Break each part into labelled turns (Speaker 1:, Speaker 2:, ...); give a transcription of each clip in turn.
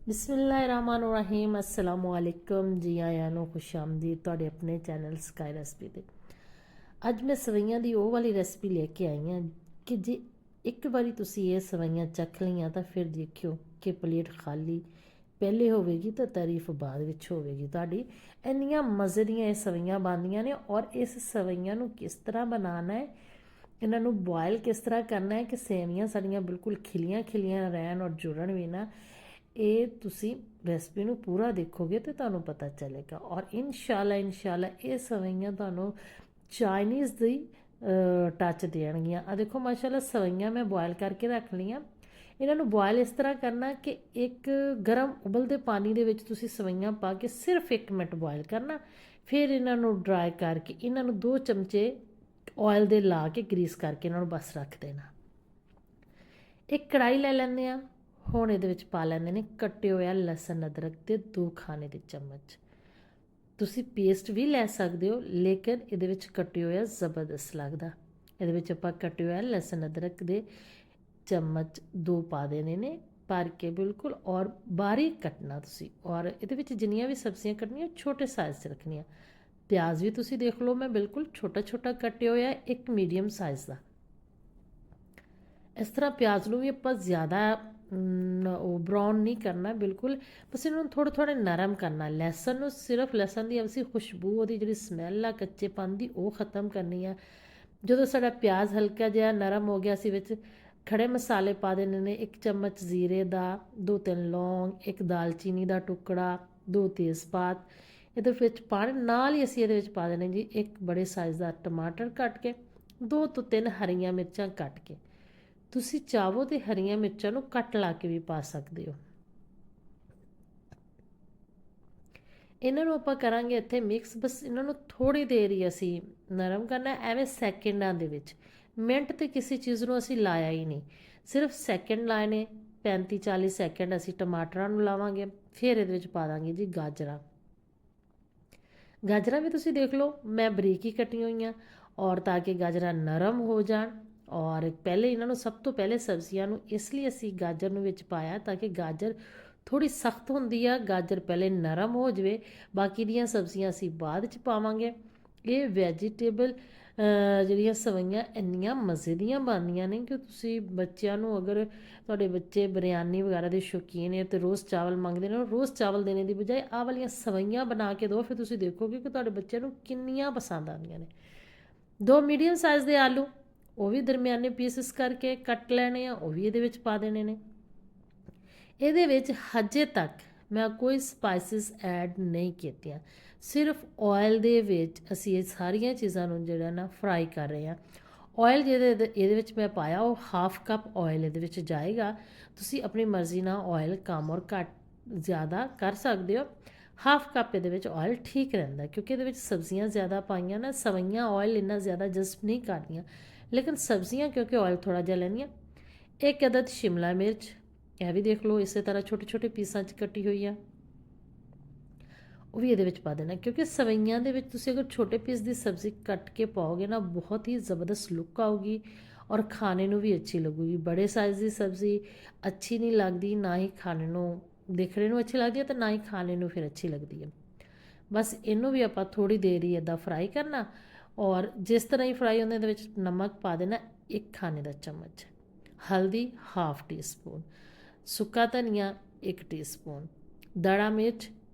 Speaker 1: ਬਿਸਮਿਲ੍ਲਾਹਿਰਰਹਿਮਾਨਿਰਰਹੀਮ अस्सलामुअलैकुम ਜੀ ਆਇਆਂ ਨੂੰ ਖੁਸ਼ ਆਮਦੀਦ ਤੁਹਾਡੇ ਆਪਣੇ ਚੈਨਲ ਸਕਾਈ ਰੈਸਪੀ ਤੇ। ਅੱਜ ਮੈਂ ਸਵਈਆਂ ਦੀ ਉਹ ਵਾਲੀ ਰੈਸਪੀ ਲੈ ਕੇ ਆਈ ਹਾਂ ਕਿ ਜੇ ਇੱਕ ਵਾਰੀ ਤੁਸੀਂ ਇਹ ਸਵਈਆਂ ਚੱਖ ਲਈਆਂ ਤਾਂ ਫਿਰ ਦੇਖਿਓ ਕਿ ਪਲੇਟ ਖਾਲੀ ਪਹਿਲੇ ਹੋਵੇਗੀ ਤਾਂ ਤਾਰੀਫ ਬਾਅਦ ਵਿੱਚ ਹੋਵੇਗੀ ਤੁਹਾਡੀ। ਇੰਨੀਆਂ ਮਜ਼ੇ ਦੀਆਂ ਇਹ ਸਵਈਆਂ ਬਣਦੀਆਂ ਨੇ। ਔਰ ਇਸ ਸਵਈਆਂ ਨੂੰ ਕਿਸ ਤਰ੍ਹਾਂ ਬਣਾਉਣਾ ਹੈ, ਇਹਨਾਂ ਨੂੰ ਬੋਇਲ ਕਿਸ ਤਰ੍ਹਾਂ ਕਰਨਾ ਹੈ ਕਿ ਸੇਵੀਆਂ ਸਾਡੀਆਂ ਬਿਲਕੁਲ ਖਿਲੀਆਂ ਖਿਲੀਆਂ ਰਹਿਣ ਔਰ ਜੁੜਨ ਵੀ ਨਾ, ਇਹ ਤੁਸੀਂ ਰੈਸਪੀ ਨੂੰ ਪੂਰਾ ਦੇਖੋਗੇ ਤਾਂ ਤੁਹਾਨੂੰ ਪਤਾ ਚੱਲੇਗਾ। ਔਰ ਇਨਸ਼ਾਅੱਲਾ ਇਹ ਸਵਈਆਂ ਤੁਹਾਨੂੰ ਚਾਈਨੀਜ਼ ਦੀ ਟੱਚ ਦੇਣਗੀਆਂ। ਆ ਦੇਖੋ ਮਾਸ਼ਾਅੱਲਾ ਸਵਈਆਂ ਮੈਂ ਬੋਇਲ ਕਰਕੇ ਰੱਖ ਲਈਆਂ। ਇਹਨਾਂ ਨੂੰ ਬੋਇਲ ਇਸ ਤਰ੍ਹਾਂ ਕਰਨਾ ਕਿ ਇੱਕ ਗਰਮ ਉਬਲਦੇ ਪਾਣੀ ਦੇ ਵਿੱਚ ਤੁਸੀਂ ਸਵਈਆਂ ਪਾ ਕੇ ਸਿਰਫ 1 ਮਿੰਟ ਬੋਇਲ ਕਰਨਾ। ਫਿਰ ਇਹਨਾਂ ਨੂੰ ਡਰਾਈ ਕਰਕੇ ਇਹਨਾਂ ਨੂੰ 2 ਚਮਚੇ ਆਇਲ ਦੇ ਲਾ ਕੇ ਗਰੀਸ ਕਰਕੇ ਇਹਨਾਂ ਨੂੰ ਬਸ ਰੱਖ ਦੇਣਾ। ਇੱਕ ਕੜਾਈ ਲੈ ਲੈਂਦੇ ਆ। ਹੁਣ ਇਹਦੇ ਵਿੱਚ ਪਾ ਲੈਂਦੇ ਨੇ ਕੱਟੇ ਹੋਇਆ ਲਸਣ ਅਦਰਕ ਦੇ 2 ਖਾਣੇ ਦੇ ਚਮਚ। ਤੁਸੀਂ ਪੇਸਟ ਵੀ ਲੈ ਸਕਦੇ ਹੋ ਲੇਕਿਨ ਇਹਦੇ ਵਿੱਚ ਕੱਟੇ ਹੋਇਆ ਜ਼ਬਰਦਸਤ ਲੱਗਦਾ। ਇਹਦੇ ਵਿੱਚ ਆਪਾਂ ਕੱਟੇ ਹੋਇਆ ਲਸਣ ਅਦਰਕ ਦੇ ਚਮਚ 2 ਪਾ ਦੇਣੇ ਨੇ ਭਰ ਕੇ ਬਿਲਕੁਲ। ਔਰ ਬਾਰੀਕ ਕੱਟਣਾ ਤੁਸੀਂ। ਔਰ ਇਹਦੇ ਵਿੱਚ ਜਿੰਨੀਆਂ ਵੀ ਸਬਜ਼ੀਆਂ ਕੱਟਣੀਆਂ ਛੋਟੇ ਸਾਈਜ਼ 'ਚ ਰੱਖਣੀਆਂ। ਪਿਆਜ਼ ਵੀ ਤੁਸੀਂ ਦੇਖ ਲਓ ਮੈਂ ਬਿਲਕੁਲ ਛੋਟਾ ਛੋਟਾ ਕੱਟੇ ਹੋਇਆ, ਇੱਕ ਮੀਡੀਅਮ ਸਾਈਜ਼ ਦਾ। ਇਸ ਤਰ੍ਹਾਂ ਪਿਆਜ਼ ਨੂੰ ਵੀ ਆਪਾਂ ਜ਼ਿਆਦਾ ਉਹ ਬਰਾਊਨ ਨਹੀਂ ਕਰਨਾ ਬਿਲਕੁਲ, ਬਸ ਇਹਨਾਂ ਨੂੰ ਥੋੜ੍ਹਾ ਥੋੜ੍ਹਾ ਨਰਮ ਕਰਨਾ। ਲਸਣ ਨੂੰ ਸਿਰਫ ਲਸਣ ਦੀ ਅਸੀਂ ਖੁਸ਼ਬੂ, ਉਹਦੀ ਜਿਹੜੀ ਸਮੈਲ ਆ ਕੱਚੇਪਨ ਦੀ, ਉਹ ਖ਼ਤਮ ਕਰਨੀ ਆ। ਜਦੋਂ ਸਾਡਾ ਪਿਆਜ਼ ਹਲਕਾ ਜਿਹਾ ਨਰਮ ਹੋ ਗਿਆ, ਅਸੀਂ ਵਿੱਚ ਖੜੇ ਮਸਾਲੇ ਪਾ ਦੇਣੇ ਨੇ। 1 ਚਮਚ ਜ਼ੀਰੇ ਦਾ, 2-3 ਲੌਂਗ, 1 ਦਾਲਚੀਨੀ ਦਾ ਟੁਕੜਾ, 2 ਤੇਜ਼ਪਾਤ ਇਹਦੇ ਵਿੱਚ ਪਾਣ ਨਾਲ ਹੀ ਅਸੀਂ ਇਹਦੇ ਵਿੱਚ ਪਾ ਦੇਣੇ ਜੀ 1 ਬੜੇ ਸਾਈਜ਼ ਦਾ ਟਮਾਟਰ ਕੱਟ ਕੇ, 2 ਤੋਂ 3 ਹਰੀਆਂ ਮਿਰਚਾਂ ਕੱਟ ਕੇ। ਤੁਸੀਂ ਚਾਹੋ ਤੇ ਹਰੀਆਂ ਮਿਰਚਾਂ ਨੂੰ ਕੱਟ ਲਾ ਕੇ ਵੀ ਪਾ ਸਕਦੇ ਹੋ। ਇਹਨਾਂ ਨੂੰ ਆਪਾਂ ਕਰਾਂਗੇ ਇੱਥੇ ਮਿਕਸ। ਬਸ ਇਹਨਾਂ ਨੂੰ ਥੋੜ੍ਹੀ ਦੇਰ ਹੀ ਅਸੀਂ ਨਰਮ ਕਰਨਾ, ਐਵੇਂ ਸੈਕਿੰਡਾਂ ਦੇ ਵਿੱਚ। ਮਿੰਟ ਤੇ ਕਿਸੇ ਚੀਜ਼ ਨੂੰ ਅਸੀਂ ਲਾਇਆ ਹੀ ਨਹੀਂ, ਸਿਰਫ ਸੈਕਿੰਡ ਲਾਏ ਨੇ। 35-40 ਸੈਕਿੰਡ ਅਸੀਂ ਟਮਾਟਰਾਂ ਨੂੰ ਲਾਵਾਂਗੇ। ਫਿਰ ਇਹਦੇ ਵਿੱਚ ਪਾ ਦਾਂਗੇ ਜੀ ਗਾਜਰਾਂ। ਗਾਜਰਾਂ ਵੀ ਤੁਸੀਂ ਦੇਖ ਲਓ ਮੈਂ ਬਰੀਕ ਹੀ ਕੱਟੀਆਂ ਹੋਈਆਂ। ਔਰ ਤਾਂ ਕਿ ਗਾਜਰਾਂ ਨਰਮ ਹੋ ਜਾਣ। ਔਰ ਪਹਿਲੇ ਇਹਨਾਂ ਨੂੰ, ਸਭ ਤੋਂ ਪਹਿਲੇ ਸਬਜ਼ੀਆਂ ਨੂੰ ਇਸ ਲਈ ਅਸੀਂ ਗਾਜਰ ਨੂੰ ਵਿੱਚ ਪਾਇਆ ਤਾਂ ਕਿ ਗਾਜਰ ਥੋੜ੍ਹੀ ਸਖਤ ਹੁੰਦੀ ਆ, ਗਾਜਰ ਪਹਿਲੇ ਨਰਮ ਹੋ ਜਾਵੇ। ਬਾਕੀ ਦੀਆਂ ਸਬਜ਼ੀਆਂ ਅਸੀਂ ਬਾਅਦ 'ਚ ਪਾਵਾਂਗੇ। ਇਹ ਵੈਜੀਟੇਬਲ ਜਿਹੜੀਆਂ ਸਵਈਆਂ ਇੰਨੀਆਂ ਮਜ਼ੇ ਦੀਆਂ ਬਣਦੀਆਂ ਨੇ ਕਿ ਤੁਸੀਂ ਬੱਚਿਆਂ ਨੂੰ, ਅਗਰ ਤੁਹਾਡੇ ਬੱਚੇ ਬਿਰਿਆਨੀ ਵਗੈਰਾ ਦੇ ਸ਼ੌਕੀਨ ਹੈ ਤੇ ਰੋਜ਼ ਚਾਵਲ ਮੰਗਦੇ ਨੇ, ਰੋਜ਼ ਚਾਵਲ ਦੇਣੇ ਦੀ ਬਜਾਏ ਆਹ ਵਾਲੀਆਂ ਸਵਈਆਂ ਬਣਾ ਕੇ ਦਿਓ। ਫਿਰ ਤੁਸੀਂ ਦੇਖੋਗੇ ਕਿ ਤੁਹਾਡੇ ਬੱਚਿਆਂ ਨੂੰ ਕਿੰਨੀਆਂ ਪਸੰਦ ਆਉਂਦੀਆਂ ਨੇ। 2 ਮੀਡੀਅਮ ਸਾਈਜ਼ ਦੇ ਆਲੂ, ਉਹ ਵੀ ਦਰਮਿਆਨੇ ਪੀਸਿਸ ਕਰਕੇ ਕੱਟ ਲੈਣੇ ਆ, ਉਹ ਵੀ ਇਹਦੇ ਵਿੱਚ ਪਾ ਦੇਣੇ ਨੇ। ਇਹਦੇ ਵਿੱਚ ਹਜੇ ਤੱਕ ਮੈਂ ਕੋਈ ਸਪਾਈਸਿਸ ਐਡ ਨਹੀਂ ਕੀਤੀਆਂ, ਸਿਰਫ ਆਇਲ ਦੇ ਵਿੱਚ ਅਸੀਂ ਇਹ ਸਾਰੀਆਂ ਚੀਜ਼ਾਂ ਨੂੰ ਜਿਹੜਾ ਨਾ ਫਰਾਈ ਕਰ ਰਹੇ ਹਾਂ। ਆਇਲ ਜਿਹਦੇ ਇਹਦੇ ਵਿੱਚ ਮੈਂ ਪਾਇਆ ਉਹ 1/2 ਕੱਪ ਆਇਲ ਇਹਦੇ ਵਿੱਚ ਜਾਏਗਾ। ਤੁਸੀਂ ਆਪਣੀ ਮਰਜ਼ੀ ਨਾਲ ਆਇਲ ਕਮ ਔਰ ਘੱਟ ਜ਼ਿਆਦਾ ਕਰ ਸਕਦੇ ਹੋ। 1/2 ਕੱਪ ਇਹਦੇ ਵਿੱਚ ਆਇਲ ਠੀਕ ਰਹਿੰਦਾ ਕਿਉਂਕਿ ਇਹਦੇ ਵਿੱਚ ਸਬਜ਼ੀਆਂ ਜ਼ਿਆਦਾ ਪਾਈਆਂ ਨਾ। ਸਵਈਆਂ ਆਇਲ ਇੰਨਾ ਜ਼ਿਆਦਾ ਜਜ਼ਬ ਨਹੀਂ ਕਰਦੀਆਂ, ਲੇਕਿਨ ਸਬਜ਼ੀਆਂ ਕਿਉਂਕਿ ਆਇਲ ਥੋੜ੍ਹਾ ਜਿਹਾ ਲੈਂਦੀਆਂ। 1 ਅਦਦ ਸ਼ਿਮਲਾ ਮਿਰਚ, ਇਹ ਵੀ ਦੇਖ ਲਓ ਇਸੇ ਤਰ੍ਹਾਂ ਛੋਟੇ ਛੋਟੇ ਪੀਸਾਂ 'ਚ ਕੱਟੀ ਹੋਈ ਆ, ਉਹ ਵੀ ਇਹਦੇ ਵਿੱਚ ਪਾ ਦੇਣਾ। ਕਿਉਂਕਿ ਸਵਈਆਂ ਦੇ ਵਿੱਚ ਤੁਸੀਂ ਅਗਰ ਛੋਟੇ ਪੀਸ ਦੀ ਸਬਜ਼ੀ ਕੱਟ ਕੇ ਪਾਓਗੇ ਨਾ, ਬਹੁਤ ਹੀ ਜ਼ਬਰਦਸਤ ਲੁੱਕ ਆਊਗੀ ਔਰ ਖਾਣੇ ਨੂੰ ਵੀ ਅੱਛੀ ਲੱਗੂਗੀ। ਬੜੇ ਸਾਈਜ਼ ਦੀ ਸਬਜ਼ੀ ਅੱਛੀ ਨਹੀਂ ਲੱਗਦੀ, ਨਾ ਹੀ ਖਾਣੇ ਨੂੰ, ਦੇਖਣੇ ਨੂੰ ਅੱਛੀ ਲੱਗਦੀ ਹੈ ਤੇ ਨਾ ਹੀ ਖਾਣੇ ਨੂੰ ਫਿਰ ਅੱਛੀ ਲੱਗਦੀ ਹੈ। ਬਸ ਇਹਨੂੰ ਵੀ ਆਪਾਂ ਥੋੜ੍ਹੀ ਦੇਰ ਹੀ ਇੱਦਾਂ ਫਰਾਈ ਕਰਨਾ। ਔਰ ਜਿਸ ਤਰ੍ਹਾਂ ਹੀ ਫਰਾਈ ਹੁੰਦੇ ਇਹਦੇ ਵਿੱਚ ਨਮਕ ਪਾ ਦੇਣਾ 1 ਖਾਣੇ ਦਾ ਚਮਚ, ਹਲਦੀ 1/2 ਟੀਸਪੂਨ, ਸੁੱਕਾ ਧਨੀਆ 1 ਟੀਸਪੂਨ, ਦੜਾ ਮਿਰਚ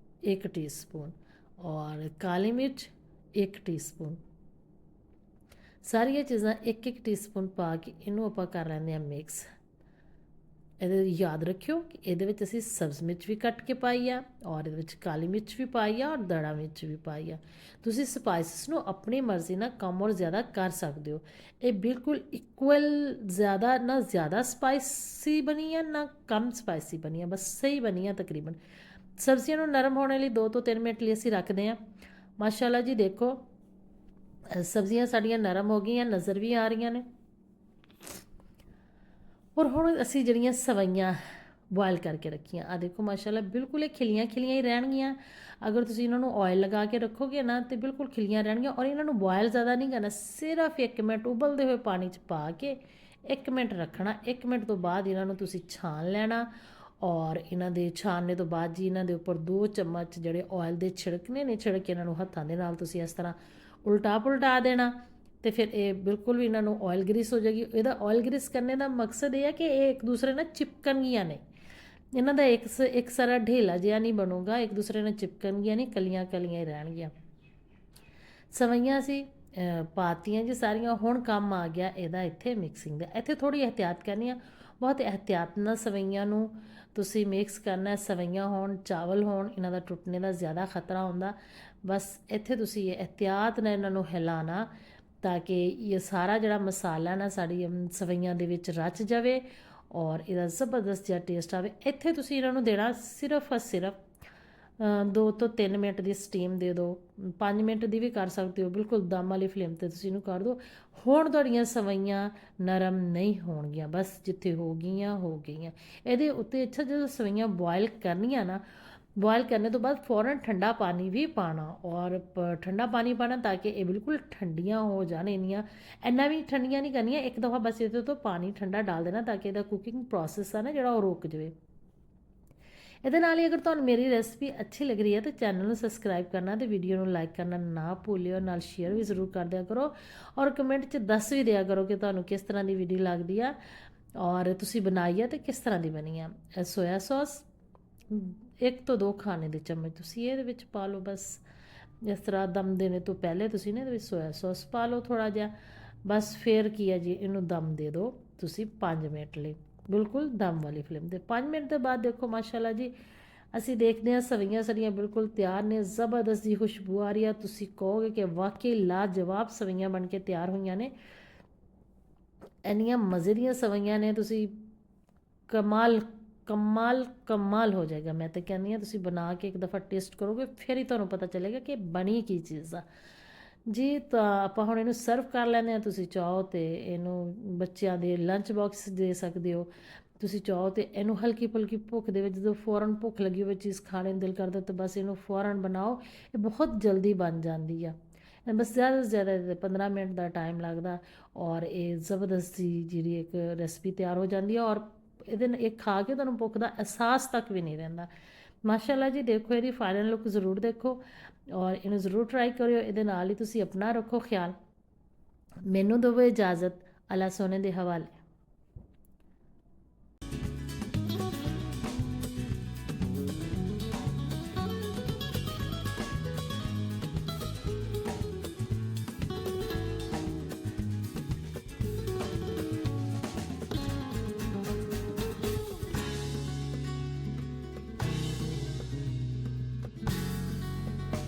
Speaker 1: 1 ਟੀਸਪੂਨ ਔਰ ਕਾਲੀ ਮਿਰਚ 1 ਟੀਸਪੂਨ। ਸਾਰੀਆਂ ਚੀਜ਼ਾਂ 1-1 ਟੀਸਪੂਨ ਪਾ ਕੇ ਇਹਨੂੰ ਆਪਾਂ ਕਰ ਲੈਂਦੇ ਹਾਂ ਮਿਕਸ। ਇਹਦੇ ਯਾਦ ਰੱਖਿਓ ਕਿ ਇਹਦੇ ਵਿੱਚ ਅਸੀਂ ਸਬਜ਼ ਮਿਰਚ ਵੀ ਕੱਟ ਕੇ ਪਾਈ ਆ, ਔਰ ਇਹਦੇ ਵਿੱਚ ਕਾਲੀ ਮਿਰਚ ਵੀ ਪਾਈ ਆ, ਔਰ ਦੜਾ ਮਿਰਚ ਵੀ ਪਾਈ ਆ। ਤੁਸੀਂ ਸਪਾਈਸਿਸ ਨੂੰ ਆਪਣੀ ਮਰਜ਼ੀ ਨਾਲ ਕਮ ਔਰ ਜ਼ਿਆਦਾ ਕਰ ਸਕਦੇ ਹੋ। ਇਹ ਬਿਲਕੁਲ ਇਕੁਅਲ, ਜ਼ਿਆਦਾ ਨਾ ਜ਼ਿਆਦਾ ਸਪਾਈਸੀ ਬਣੀ ਆ ਨਾ ਕਮ ਸਪਾਈਸੀ ਬਣੀ ਆ, ਬਸ ਸਹੀ ਬਣੀ ਆ ਤਕਰੀਬਨ। ਸਬਜ਼ੀਆਂ ਨੂੰ ਨਰਮ ਹੋਣ ਲਈ 2 ਤੋਂ 3 ਮਿੰਟ ਲਈ ਅਸੀਂ ਰੱਖਦੇ ਹਾਂ। ਮਾਸ਼ਾਅੱਲਾ ਜੀ ਦੇਖੋ ਸਬਜ਼ੀਆਂ ਸਾਡੀਆਂ ਨਰਮ ਹੋ ਗਈਆਂ, ਨਜ਼ਰ ਵੀ ਆ ਰਹੀਆਂ ਨੇ। ਔਰ ਹੁਣ ਅਸੀਂ ਜਿਹੜੀਆਂ ਸਵਈਆਂ ਬੋਇਲ ਕਰਕੇ ਰੱਖੀਆਂ, ਆ ਦੇਖੋ ਮਾਸ਼ਾਅੱਲਾ ਬਿਲਕੁਲ ਇਹ ਖਿਲੀਆਂ ਖਿਲੀਆਂ ਹੀ ਰਹਿਣਗੀਆਂ। ਅਗਰ ਤੁਸੀਂ ਇਹਨਾਂ ਨੂੰ ਆਇਲ ਲਗਾ ਕੇ ਰੱਖੋਗੇ ਨਾ ਤੇ ਬਿਲਕੁਲ ਖਿਲੀਆਂ ਰਹਿਣਗੀਆਂ। ਔਰ ਇਹਨਾਂ ਨੂੰ ਬੋਇਲ ਜ਼ਿਆਦਾ ਨਹੀਂ ਕਰਨਾ, ਸਿਰਫ 1 ਮਿੰਟ ਉਬਲਦੇ ਹੋਏ ਪਾਣੀ 'ਚ ਪਾ ਕੇ 1 ਮਿੰਟ ਰੱਖਣਾ। 1 ਮਿੰਟ ਤੋਂ ਬਾਅਦ ਇਹਨਾਂ ਨੂੰ ਤੁਸੀਂ ਛਾਣ ਲੈਣਾ ਔਰ ਇਹਨਾਂ ਦੇ ਛਾਣਨੇ ਤੋਂ ਬਾਅਦ ਜੀ ਇਹਨਾਂ ਦੇ ਉੱਪਰ 2 ਚਮਚ ਜਿਹੜੇ ਆਇਲ ਦੇ ਛਿੜਕਨੇ ਨੇ, ਛਿੜਕ ਕੇ ਇਹਨਾਂ ਨੂੰ ਹੱਥਾਂ ਦੇ ਨਾਲ ਤੁਸੀਂ ਇਸ ਤਰ੍ਹਾਂ ਉਲਟਾ ਪੁਲਟਾ ਦੇਣਾ ਤੇ ਫਿਰ ਇਹ ਬਿਲਕੁਲ ਵੀ ਇਹਨਾਂ ਨੂੰ ਆਇਲ ਗਰੀਸ ਹੋ ਜਾਏਗੀ। ਇਹਦਾ ਆਇਲ ਗਰੀਸ ਕਰਨੇ ਦਾ ਮਕਸਦ ਇਹ ਹੈ ਕਿ ਇਹ ਇੱਕ ਦੂਸਰੇ ਨਾਲ ਚਿਪਕਣਗੀਆਂ ਨਹੀਂ, ਇਹਨਾਂ ਦਾ ਇੱਕ ਸਾਰਾ ਢੇਲਾ ਜਿਹਾ ਨਹੀਂ ਬਣੂਗਾ, ਇੱਕ ਦੂਸਰੇ ਨਾਲ ਚਿਪਕਣਗੀਆਂ ਨਹੀਂ, ਕਲੀਆਂ ਕਲੀਆਂ ਹੀ ਰਹਿਣਗੀਆਂ। ਸਵਈਆਂ ਅਸੀਂ ਪਾਤੀਆਂ ਜੀ ਸਾਰੀਆਂ। ਹੁਣ ਕੰਮ ਆ ਗਿਆ ਇਹਦਾ ਇੱਥੇ ਮਿਕਸਿੰਗ ਦਾ। ਇੱਥੇ ਥੋੜ੍ਹੀ ਇਹਤਿਆਤ ਕਰਨੀ ਆ, ਬਹੁਤ ਇਹਤਿਆਤ ਨਾਲ ਸਵਈਆਂ ਨੂੰ ਤੁਸੀਂ ਮਿਕਸ ਕਰਨਾ। ਸਵਈਆਂ ਹੋਣ ਚਾਵਲ ਹੋਣ ਇਹਨਾਂ ਦਾ ਟੁੱਟਣੇ ਦਾ ਜ਼ਿਆਦਾ ਖਤਰਾ ਹੁੰਦਾ। ਬਸ ਇੱਥੇ ਤੁਸੀਂ ਇਹ ਇਹਤਿਆਤ ਨਾਲ ਇਹਨਾਂ ਨੂੰ ਹਿਲਾਣਾ ਤਾਂ ਕਿ ਇਹ ਸਾਰਾ ਜਿਹੜਾ ਮਸਾਲਾ ਨਾ ਸਾਡੀ ਸਵਈਆਂ ਦੇ ਵਿੱਚ ਰਚ ਜਾਵੇ ਔਰ ਇਹਦਾ ਜ਼ਬਰਦਸਤ ਜਿਹਾ ਟੇਸਟ ਆਵੇ। ਇੱਥੇ ਤੁਸੀਂ ਇਹਨਾਂ ਨੂੰ ਦੇਣਾ ਸਿਰਫ 2 ਤੋਂ 3 ਮਿੰਟ ਦੀ ਸਟੀਮ ਦੇ ਦਿਓ, 5 ਮਿੰਟ ਦੀ ਵੀ ਕਰ ਸਕਦੇ ਹੋ, ਬਿਲਕੁਲ ਦਮ ਵਾਲੀ ਫਲੇਮ 'ਤੇ ਤੁਸੀਂ ਇਹਨੂੰ ਕਰ ਦਿਓ। ਹੁਣ ਤੁਹਾਡੀਆਂ ਸਵਈਆਂ ਨਰਮ ਨਹੀਂ ਹੋਣਗੀਆਂ, ਬਸ ਜਿੱਥੇ ਹੋ ਗਈਆਂ ਹੋ ਗਈਆਂ। ਇਹਦੇ ਉੱਤੇ ਅੱਛਾ ਜਦੋਂ ਸਵਈਆਂ ਬੋਇਲ ਕਰਨੀਆਂ ਨਾ, बॉयल करने तो बाद फ़ौरन ठंडा पानी भी पाना और ठंडा पानी पाना ताकि ये बिल्कुल ठंडियाँ हो जान। इनियाँ इन्ना भी ठंडियाँ नहीं करनियाँ, एक दफ़ा बस ये तो पानी ठंडा डाल देना ताकि इसका कुकिंग प्रोसेस है ना जो रुक जाए। ਇਹਦੇ ਨਾਲ ਹੀ ਅਗਰ ਤੁਹਾਨੂੰ ਮੇਰੀ ਰੈਸਪੀ ਅੱਛੀ ਲੱਗ ਰਹੀ ਹੈ ਤਾਂ ਚੈਨਲ ਨੂੰ ਸਬਸਕ੍ਰਾਈਬ ਕਰਨਾ ਤੇ ਵੀਡੀਓ ਨੂੰ ਲਾਈਕ ਕਰਨਾ ਨਾ ਭੁੱਲਿਓ, ਨਾਲ ਸ਼ੇਅਰ ਵੀ ਜ਼ਰੂਰ ਕਰ ਦਿਆ ਕਰੋ ਔਰ ਕਮੈਂਟ 'ਚ ਦੱਸ ਵੀ ਦਿਆ ਕਰੋ ਕਿ ਤੁਹਾਨੂੰ ਕਿਸ ਤਰ੍ਹਾਂ ਦੀ ਵੀਡੀਓ ਲੱਗਦੀ ਆ ਔਰ ਤੁਸੀਂ ਬਣਾਈ ਆ ਤੇ ਕਿਸ ਤਰ੍ਹਾਂ ਦੀ ਬਣੀ ਆ। ਸੋਇਆ ਸੌਸ 1 ਤੋਂ 2 ਖਾਣੇ ਦੇ ਚਮਚ ਤੁਸੀਂ ਇਹਦੇ ਵਿੱਚ ਪਾ ਲਓ। ਬਸ ਇਸ ਤਰ੍ਹਾਂ ਦਮ ਦੇਣੇ ਤੋਂ ਪਹਿਲੇ ਤੁਸੀਂ ਨੇ ਇਹਦੇ ਵਿੱਚ ਸੋਇਆ ਸੌਸ ਪਾ ਲਓ ਥੋੜ੍ਹਾ ਜਿਹਾ। ਬਸ ਫਿਰ ਕੀ ਹੈ ਜੀ, ਇਹਨੂੰ ਦਮ ਦੇ ਦਿਓ ਤੁਸੀਂ 5 ਮਿੰਟ ਲਈ, ਬਿਲਕੁਲ ਦਮ ਵਾਲੀ ਫਲੇਮ 'ਤੇ। 5 ਮਿੰਟ ਦੇ ਬਾਅਦ ਦੇਖੋ ਮਾਸ਼ਾਅੱਲਾ ਜੀ ਅਸੀਂ ਦੇਖਦੇ ਹਾਂ ਸਵਈਆਂ ਸਾਡੀਆਂ ਬਿਲਕੁਲ ਤਿਆਰ ਨੇ, ਜ਼ਬਰਦਸਤ ਦੀ ਖੁਸ਼ਬੂ ਆ ਰਹੀ ਆ। ਤੁਸੀਂ ਕਹੋਗੇ ਕਿ ਵਾਕਈ ਲਾਜਵਾਬ ਸਵਈਆਂ ਬਣ ਕੇ ਤਿਆਰ ਹੋਈਆਂ ਨੇ, ਇੰਨੀਆਂ ਮਜ਼ੇ ਦੀਆਂ ਸਵਈਆਂ ਨੇ। ਤੁਸੀਂ ਕਮਾਲ ਕਮਾਲ ਕਮਾਲ ਹੋ ਜਾਏਗਾ। ਮੈਂ ਤਾਂ ਕਹਿੰਦੀ ਹਾਂ ਤੁਸੀਂ ਬਣਾ ਕੇ ਇੱਕ ਦਫਾ ਟੇਸਟ ਕਰੋਗੇ ਫਿਰ ਹੀ ਤੁਹਾਨੂੰ ਪਤਾ ਚੱਲੇਗਾ ਕਿ ਬਣੀ ਕੀ ਚੀਜ਼ ਆ ਜੀ। ਤਾਂ ਆਪਾਂ ਹੁਣ ਇਹਨੂੰ ਸਰਵ ਕਰ ਲੈਂਦੇ ਹਾਂ। ਤੁਸੀਂ ਚਾਹੋ ਤਾਂ ਇਹਨੂੰ ਬੱਚਿਆਂ ਦੇ ਲੰਚ ਬਾਕਸ ਦੇ ਸਕਦੇ ਹੋ, ਤੁਸੀਂ ਚਾਹੋ ਤਾਂ ਇਹਨੂੰ ਹਲਕੀ ਫੁਲਕੀ ਭੁੱਖ ਦੇ ਵਿੱਚ ਜਦੋਂ ਫ਼ੌਰਨ ਭੁੱਖ ਲੱਗੀ ਹੋਵੇ ਚੀਜ਼ ਖਾਣੇ ਨੂੰ ਦਿਲ ਕਰਦਾ ਤਾਂ ਬਸ ਇਹਨੂੰ ਫ਼ੌਰਨ ਬਣਾਓ, ਇਹ ਬਹੁਤ ਜਲਦੀ ਬਣ ਜਾਂਦੀ ਆ। ਬਸ ਜ਼ਿਆਦਾ ਤੋਂ ਜ਼ਿਆਦਾ 15 ਮਿੰਟ ਦਾ ਟਾਈਮ ਲੱਗਦਾ ਔਰ ਇਹ ਜ਼ਬਰਦਸਤ ਜਿਹੜੀ ਇੱਕ ਰੈਸਪੀ ਤਿਆਰ ਹੋ ਜਾਂਦੀ ਹੈ ਔਰ ਇਹਦੇ ਇਹ ਖਾ ਕੇ ਤੁਹਾਨੂੰ ਭੁੱਖ ਦਾ ਅਹਿਸਾਸ ਤੱਕ ਵੀ ਨਹੀਂ ਰਹਿੰਦਾ। ਮਾਸ਼ਾਅੱਲਾ ਜੀ ਦੇਖੋ ਇਹਦੀ ਫਾਈਨਲ ਲੁੱਕ ਜ਼ਰੂਰ ਦੇਖੋ ਔਰ ਇਹਨੂੰ ਜ਼ਰੂਰ ਟਰਾਈ ਕਰਿਓ। ਇਹਦੇ ਨਾਲ ਹੀ ਤੁਸੀਂ ਆਪਣਾ ਰੱਖੋ ਖਿਆਲ। ਮੈਨੂੰ ਦਿਓ ਇਜਾਜ਼ਤ, ਅੱਲਾ ਸੋਨੇ ਦੇ ਹਵਾਲੇ।